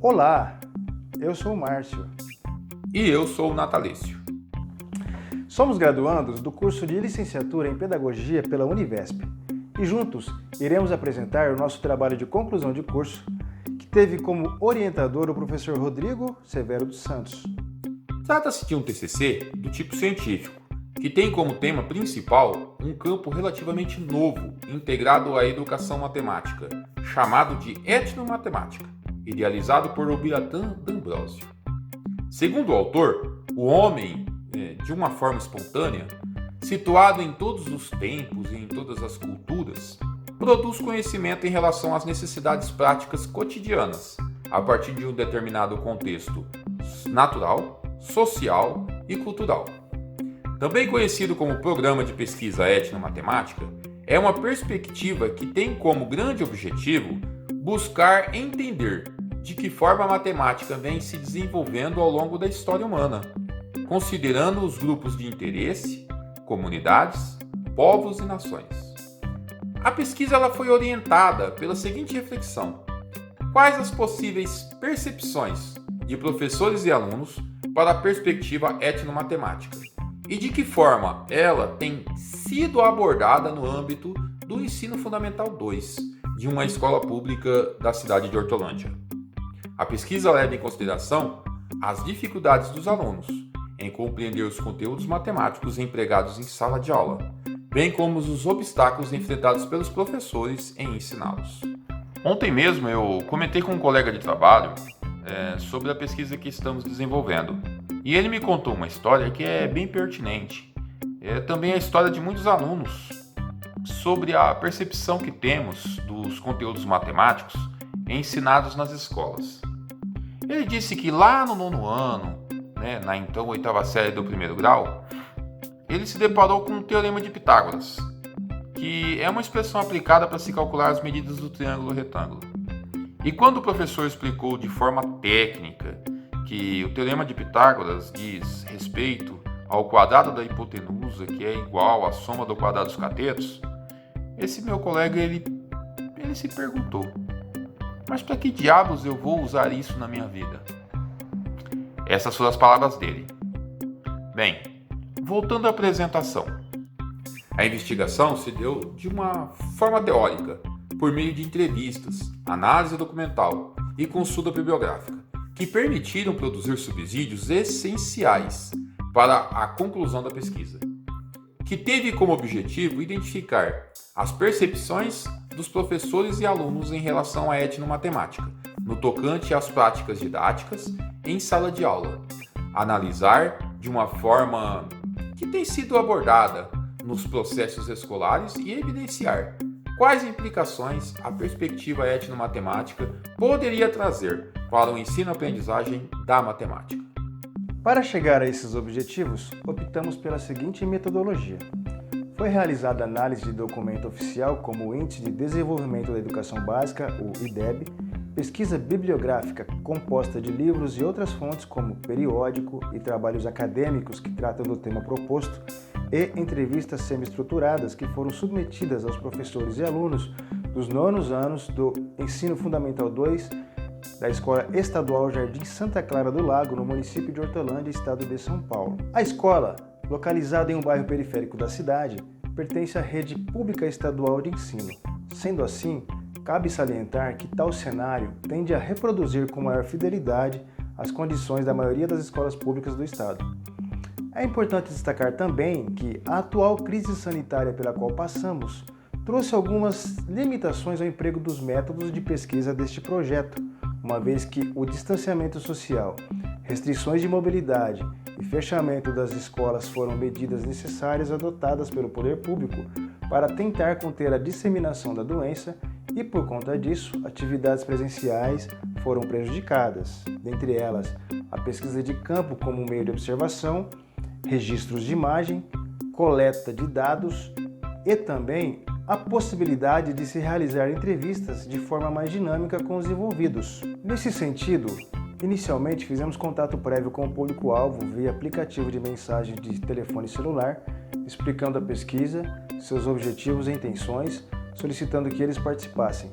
Olá, eu sou o Márcio. E eu sou o Natalício. Somos graduandos do curso de Licenciatura em Pedagogia pela Univesp e juntos iremos apresentar o nosso trabalho de conclusão de curso, que teve como orientador o professor Rodrigo Severo dos Santos. Trata-se de um TCC do tipo científico, que tem como tema principal um campo relativamente novo integrado à educação matemática, chamado de etnomatemática, idealizado por Biratan D'Ambrosio. Segundo o autor, o homem, de uma forma espontânea, situado em todos os tempos e em todas as culturas, produz conhecimento em relação às necessidades práticas cotidianas, a partir de um determinado contexto natural, social e cultural. Também conhecido como Programa de Pesquisa Etnomatemática, é uma perspectiva que tem como grande objetivo buscar entender de que forma a matemática vem se desenvolvendo ao longo da história humana, considerando os grupos de interesse, comunidades, povos e nações. A pesquisa ela foi orientada pela seguinte reflexão: quais as possíveis percepções de professores e alunos para a perspectiva etnomatemática e de que forma ela tem sido abordada no âmbito do Ensino Fundamental 2 de uma escola pública da cidade de Hortolândia. A pesquisa leva em consideração as dificuldades dos alunos em compreender os conteúdos matemáticos empregados em sala de aula, bem como os obstáculos enfrentados pelos professores em ensiná-los. Ontem mesmo eu comentei com um colega de trabalho sobre a pesquisa que estamos desenvolvendo, e ele me contou uma história que é bem pertinente. É também a história de muitos alunos sobre a percepção que temos dos conteúdos matemáticos ensinados nas escolas. Ele disse que lá no 9º ano, na então 8ª série do 1º grau, ele se deparou com o Teorema de Pitágoras, que é uma expressão aplicada para se calcular as medidas do triângulo retângulo. E quando o professor explicou de forma técnica que o Teorema de Pitágoras diz respeito ao quadrado da hipotenusa, que é igual à soma do quadrado dos catetos, esse meu colega ele se perguntou: mas para que diabos eu vou usar isso na minha vida? Essas foram as palavras dele. Bem, voltando à apresentação. A investigação se deu de uma forma teórica, por meio de entrevistas, análise documental e consulta bibliográfica, que permitiram produzir subsídios essenciais para a conclusão da pesquisa, que teve como objetivo identificar as percepções dos professores e alunos em relação à etnomatemática, no tocante às práticas didáticas em sala de aula, analisar de uma forma que tem sido abordada nos processos escolares e evidenciar quais implicações a perspectiva etnomatemática poderia trazer para o ensino-aprendizagem da matemática. Para chegar a esses objetivos, optamos pela seguinte metodologia. Foi realizada análise de documento oficial como o Índice de Desenvolvimento da Educação Básica, o IDEB, pesquisa bibliográfica composta de livros e outras fontes como periódico e trabalhos acadêmicos que tratam do tema proposto, e entrevistas semi-estruturadas que foram submetidas aos professores e alunos dos 9º anos do Ensino Fundamental 2 da Escola Estadual Jardim Santa Clara do Lago, no município de Hortolândia, estado de São Paulo. A escola, localizada em um bairro periférico da cidade, pertence à rede pública estadual de ensino. Sendo assim, cabe salientar que tal cenário tende a reproduzir com maior fidelidade as condições da maioria das escolas públicas do estado. É importante destacar também que a atual crise sanitária pela qual passamos trouxe algumas limitações ao emprego dos métodos de pesquisa deste projeto, uma vez que o distanciamento social, restrições de mobilidade e fechamento das escolas foram medidas necessárias adotadas pelo poder público para tentar conter a disseminação da doença e, por conta disso, atividades presenciais foram prejudicadas, dentre elas a pesquisa de campo como meio de observação, registros de imagem, coleta de dados e também a possibilidade de se realizar entrevistas de forma mais dinâmica com os envolvidos. Nesse sentido, inicialmente fizemos contato prévio com o público-alvo via aplicativo de mensagem de telefone celular, explicando a pesquisa, seus objetivos e intenções, solicitando que eles participassem.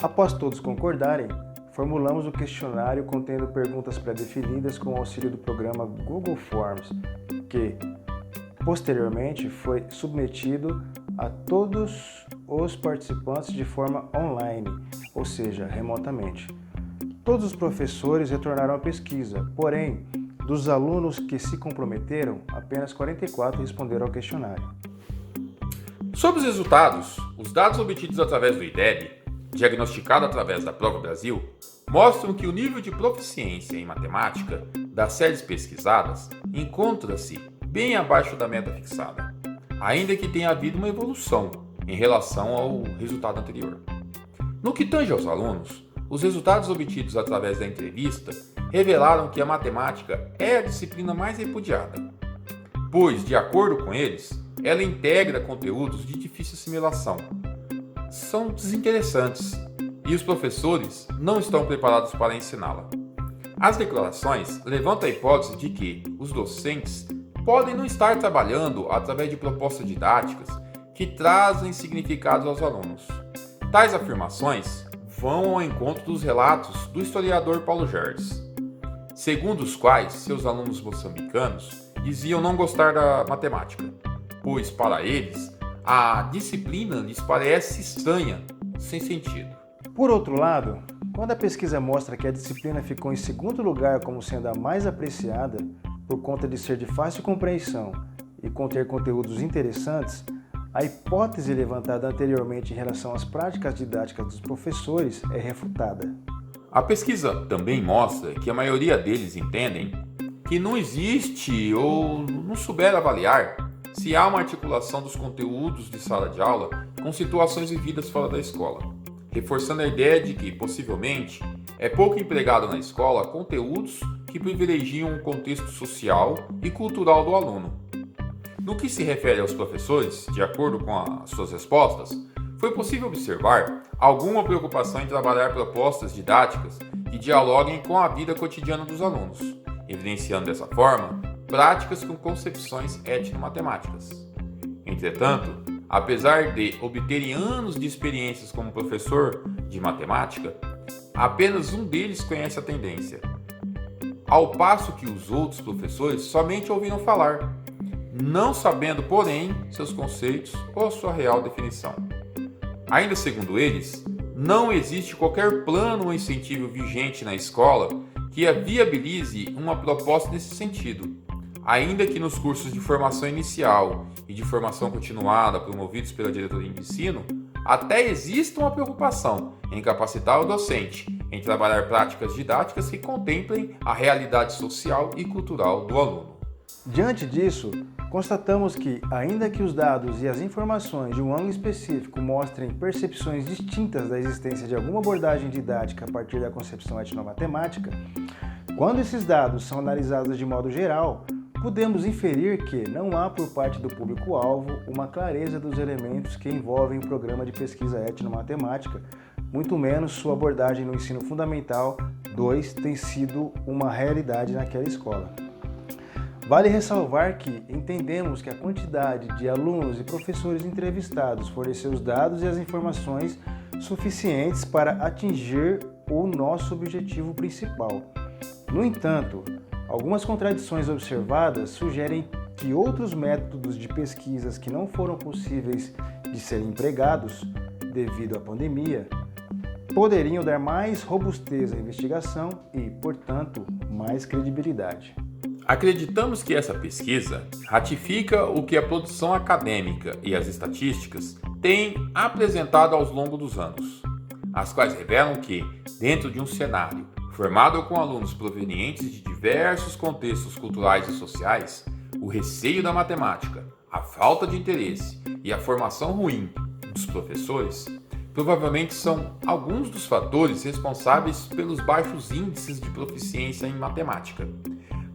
Após todos concordarem, formulamos o questionário contendo perguntas pré-definidas com o auxílio do programa Google Forms, que, posteriormente, foi submetido a todos os participantes de forma online, ou seja, remotamente. Todos os professores retornaram à pesquisa, porém, dos alunos que se comprometeram, apenas 44 responderam ao questionário. Sobre os resultados, os dados obtidos através do IDEB, diagnosticado através da Prova Brasil, mostram que o nível de proficiência em matemática das séries pesquisadas encontra-se bem abaixo da meta fixada, ainda que tenha havido uma evolução em relação ao resultado anterior. No que tange aos alunos, os resultados obtidos através da entrevista revelaram que a matemática é a disciplina mais repudiada, pois, de acordo com eles, ela integra conteúdos de difícil assimilação, são desinteressantes e os professores não estão preparados para ensiná-la. As declarações levantam a hipótese de que os docentes podem não estar trabalhando através de propostas didáticas que trazem significados aos alunos. Tais afirmações vão ao encontro dos relatos do historiador Paulo Gerdes, segundo os quais seus alunos moçambicanos diziam não gostar da matemática, pois para eles a disciplina lhes parece estranha, sem sentido. Por outro lado, quando a pesquisa mostra que a disciplina ficou em segundo lugar como sendo a mais apreciada, por conta de ser de fácil compreensão e conter conteúdos interessantes, a hipótese levantada anteriormente em relação às práticas didáticas dos professores é refutada. A pesquisa também mostra que a maioria deles entendem que não existe ou não souber avaliar se há uma articulação dos conteúdos de sala de aula com situações vividas fora da escola, reforçando a ideia de que, possivelmente, é pouco empregado na escola conteúdos que privilegiam o contexto social e cultural do aluno. No que se refere aos professores, de acordo com as suas respostas, foi possível observar alguma preocupação em trabalhar propostas didáticas que dialoguem com a vida cotidiana dos alunos, evidenciando dessa forma práticas com concepções etnomatemáticas. Entretanto, apesar de obterem anos de experiências como professor de matemática, apenas um deles conhece a tendência, ao passo que os outros professores somente ouviram falar, não sabendo, porém, seus conceitos ou sua real definição. Ainda segundo eles, não existe qualquer plano ou incentivo vigente na escola que viabilize uma proposta nesse sentido, ainda que nos cursos de formação inicial e de formação continuada promovidos pela diretoria de ensino, até existe uma preocupação em capacitar o docente em trabalhar práticas didáticas que contemplem a realidade social e cultural do aluno. Diante disso, constatamos que, ainda que os dados e as informações de um ângulo específico mostrem percepções distintas da existência de alguma abordagem didática a partir da concepção etnomatemática, quando esses dados são analisados de modo geral, podemos inferir que não há por parte do público-alvo uma clareza dos elementos que envolvem o programa de pesquisa etnomatemática, muito menos sua abordagem no ensino fundamental 2 tem sido uma realidade naquela escola. Vale ressalvar que entendemos que a quantidade de alunos e professores entrevistados forneceu os dados e as informações suficientes para atingir o nosso objetivo principal. No entanto, algumas contradições observadas sugerem que outros métodos de pesquisas que não foram possíveis de serem empregados devido à pandemia poderiam dar mais robustez à investigação e, portanto, mais credibilidade. Acreditamos que essa pesquisa ratifica o que a produção acadêmica e as estatísticas têm apresentado ao longo dos anos, as quais revelam que, dentro de um cenário formado com alunos provenientes de diversos contextos culturais e sociais, o receio da matemática, a falta de interesse e a formação ruim dos professores provavelmente são alguns dos fatores responsáveis pelos baixos índices de proficiência em matemática,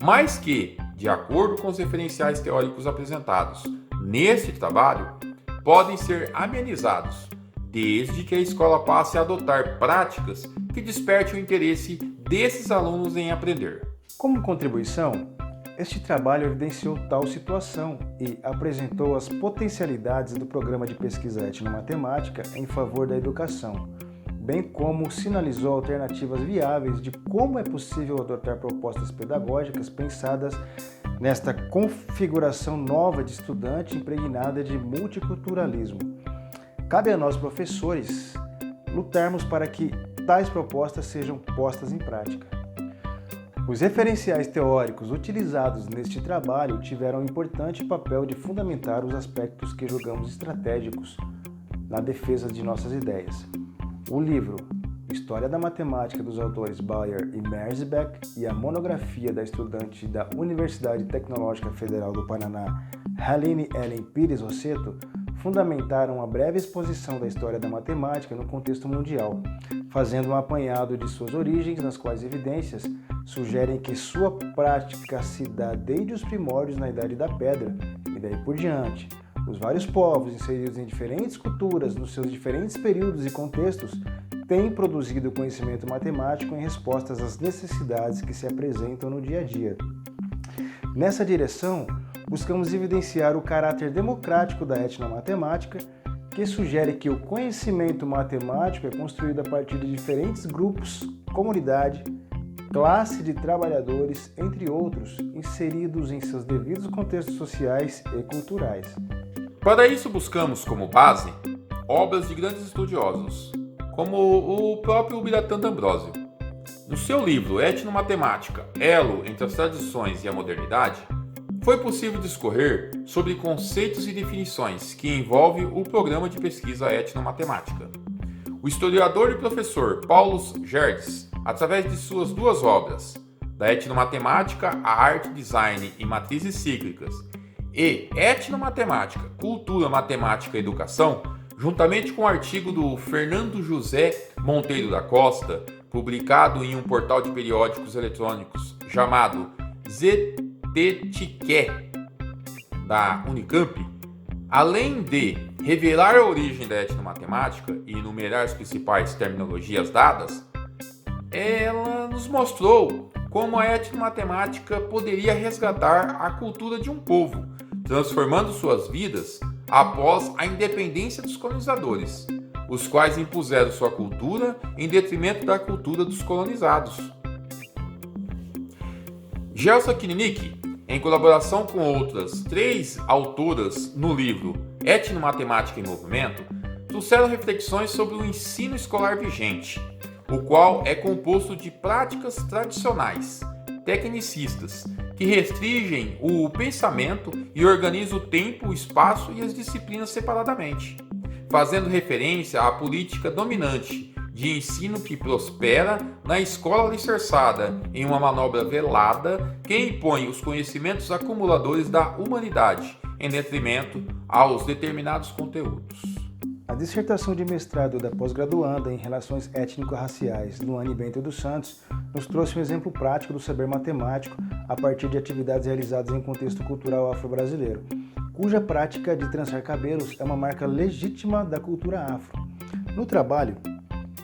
mas que, de acordo com os referenciais teóricos apresentados neste trabalho, podem ser amenizados desde que a escola passe a adotar práticas que despertem o interesse desses alunos em aprender. Como contribuição, este trabalho evidenciou tal situação e apresentou as potencialidades do programa de pesquisa etnomatemática em favor da educação, bem como sinalizou alternativas viáveis de como é possível adotar propostas pedagógicas pensadas nesta configuração nova de estudante impregnada de multiculturalismo. Cabe a nós, professores, lutarmos para que tais propostas sejam postas em prática. Os referenciais teóricos utilizados neste trabalho tiveram um importante papel de fundamentar os aspectos que julgamos estratégicos na defesa de nossas ideias. O livro História da Matemática dos autores Bayer e Merzbeck e a monografia da estudante da Universidade Tecnológica Federal do Paraná, Haline Ellen Pires Rossetto, fundamentaram uma breve exposição da história da matemática no contexto mundial, fazendo um apanhado de suas origens, nas quais evidências sugerem que sua prática se dá desde os primórdios na Idade da Pedra e daí por diante. Os vários povos inseridos em diferentes culturas, nos seus diferentes períodos e contextos, têm produzido conhecimento matemático em respostas às necessidades que se apresentam no dia a dia. Nessa direção, buscamos evidenciar o caráter democrático da etnomatemática, que sugere que o conhecimento matemático é construído a partir de diferentes grupos, comunidade, classe de trabalhadores, entre outros, inseridos em seus devidos contextos sociais e culturais. Para isso, buscamos como base obras de grandes estudiosos, como o próprio Biratan D'Ambrosio. No seu livro Etnomatemática, Elo entre as Tradições e a Modernidade, foi possível discorrer sobre conceitos e definições que envolvem o programa de pesquisa etnomatemática. O historiador e professor Paulo Gerdes, através de suas duas obras, da Etnomatemática, a Arte, Design e Matrizes Cíclicas, e Etnomatemática, Cultura, Matemática e Educação, juntamente com o artigo do Fernando José Monteiro da Costa, publicado em um portal de periódicos eletrônicos chamado ZTTIQ, da Unicamp, além de revelar a origem da etnomatemática e enumerar as principais terminologias dadas, ela nos mostrou como a etnomatemática poderia resgatar a cultura de um povo, transformando suas vidas após a independência dos colonizadores, os quais impuseram sua cultura em detrimento da cultura dos colonizados. Gelsa Knick, em colaboração com outras 3 autoras no livro Etnomatemática em Movimento, trouxeram reflexões sobre o ensino escolar vigente, o qual é composto de práticas tradicionais, tecnicistas, que restringem o pensamento e organizam o tempo, o espaço e as disciplinas separadamente, fazendo referência à política dominante de ensino que prospera na escola alicerçada em uma manobra velada que impõe os conhecimentos acumuladores da humanidade em detrimento aos determinados conteúdos. A dissertação de mestrado da pós-graduanda em Relações Étnico-Raciais, Luane Bento dos Santos, nos trouxe um exemplo prático do saber matemático a partir de atividades realizadas em contexto cultural afro-brasileiro, cuja prática de trançar cabelos é uma marca legítima da cultura afro. No trabalho,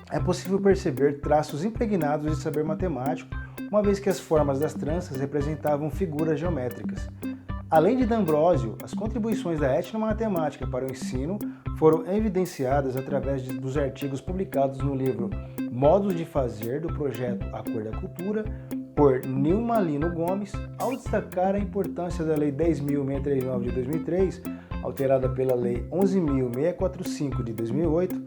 é possível perceber traços impregnados de saber matemático, uma vez que as formas das tranças representavam figuras geométricas. Além de D'Ambrosio, as contribuições da etnomatemática para o ensino foram evidenciadas através dos artigos publicados no livro Modos de Fazer, do projeto A Cor da Cultura, por Nilma Lino Gomes, ao destacar a importância da Lei 10.639 de 2003, alterada pela Lei 11.645 de 2008,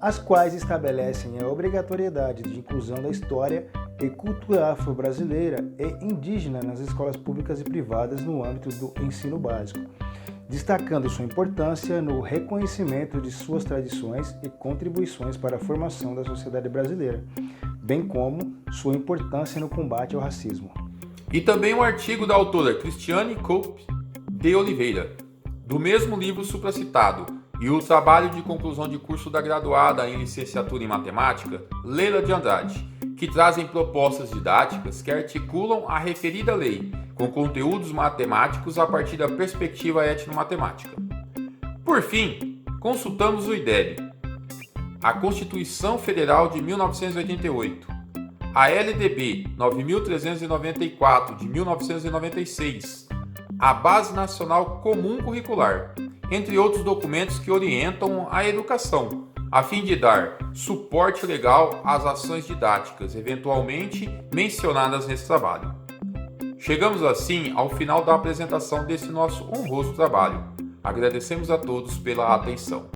as quais estabelecem a obrigatoriedade de inclusão da história e cultura afro-brasileira e indígena nas escolas públicas e privadas no âmbito do ensino básico, destacando sua importância no reconhecimento de suas tradições e contribuições para a formação da sociedade brasileira, bem como sua importância no combate ao racismo. E também um artigo da autora Cristiane Cope de Oliveira, do mesmo livro supracitado, e o trabalho de conclusão de curso da graduada em licenciatura em matemática, Leila de Andrade, que trazem propostas didáticas que articulam a referida lei com conteúdos matemáticos a partir da perspectiva etnomatemática. Por fim, consultamos o IDEB, a Constituição Federal de 1988, a LDB 9.394 de 1996, a Base Nacional Comum Curricular, entre outros documentos que orientam a educação, a fim de dar suporte legal às ações didáticas eventualmente mencionadas nesse trabalho. Chegamos assim ao final da apresentação desse nosso honroso trabalho. Agradecemos a todos pela atenção.